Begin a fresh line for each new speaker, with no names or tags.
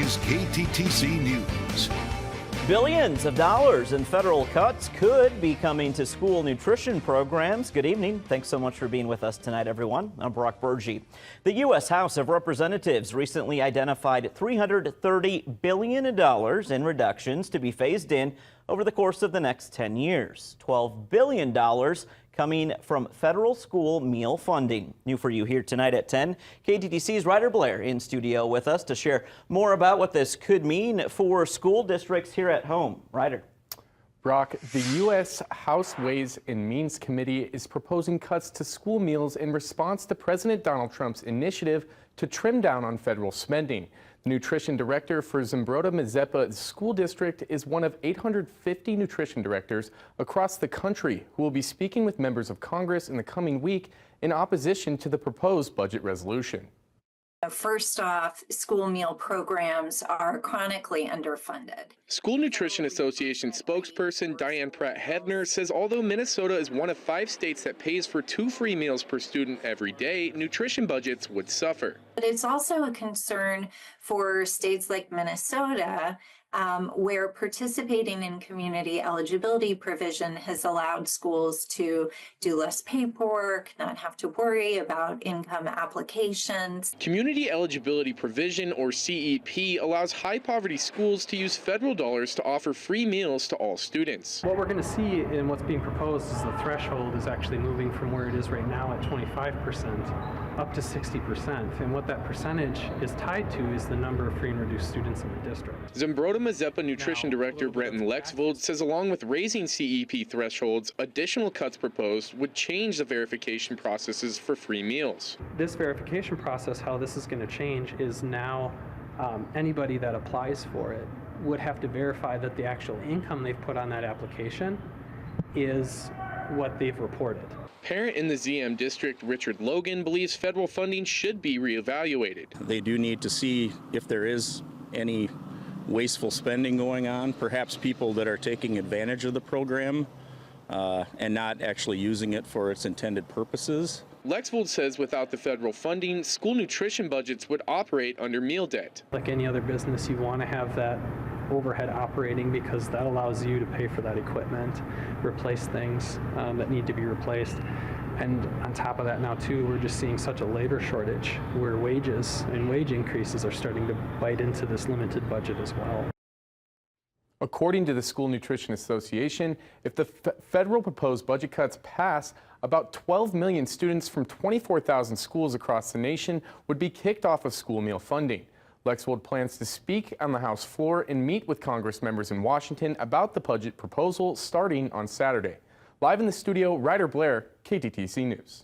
is KTTC News.
Billions of dollars in federal cuts could be coming to school nutrition programs. Good evening. Thanks so much for being with us tonight, everyone. I'm Brock Burgee. The U.S. House of Representatives recently identified $330 billion in reductions to be phased in over the course of the next 10 years. $12 billion coming from federal school meal funding. New for you here tonight at 10. KTTC's Ryder Blair in studio with us to share more about what this could mean for school districts here at home. Ryder.
Brock, the U.S. House Ways and Means Committee is proposing cuts to school meals in response to President Donald Trump's initiative to trim down on federal spending. The nutrition director for Zumbrota-Mazeppa School District is one of 850 nutrition directors across the country who will be speaking with members of Congress in the coming week in opposition to the proposed budget resolution.
First off, school meal programs are chronically underfunded.
School Nutrition Association spokesperson Diane Pratt-Hebner says although Minnesota is one of 5 states that pays for 2 free meals per student every day, nutrition budgets would suffer.
But it's also a concern for states like Minnesota, where participating in community eligibility provision has allowed schools to do less paperwork, not have to worry about income applications.
Community eligibility provision, or CEP, allows high-poverty schools to use federal dollars to offer free meals to all students.
What we're going to see in what's being proposed is the threshold is actually moving from where it is right now at 25% up to 60%. And what that percentage is tied to is the number of free and reduced students in the district.
Zumbrota-Mazeppa Nutrition Director Brenton Lexvold says along with raising CEP thresholds, additional cuts proposed would change the verification processes for free meals.
This verification process, how this is going to change is now anybody that applies for it would have to verify that the actual income they've put on that application is what they've reported.
Parent in the ZM district, Richard Logan, believes federal funding should be reevaluated.
They do need to see if there is any wasteful spending going on, perhaps people that are taking advantage of the program and not actually using it for its intended purposes.
Lexvold says without the federal funding, school nutrition budgets would operate under meal debt.
Like any other business, you want to have that overhead operating because that allows you to pay for that equipment, replace things that need to be replaced. And on top of that now too, we're just seeing such a labor shortage where wages and wage increases are starting to bite into this limited budget as well.
According to the School Nutrition Association, if the federal proposed budget cuts pass, about 12 million students from 24,000 schools across the nation would be kicked off of school meal funding. Lexvold plans to speak on the House floor and meet with Congress members in Washington about the budget proposal starting on Saturday. Live in the studio, Ryder Blair, KTTC News.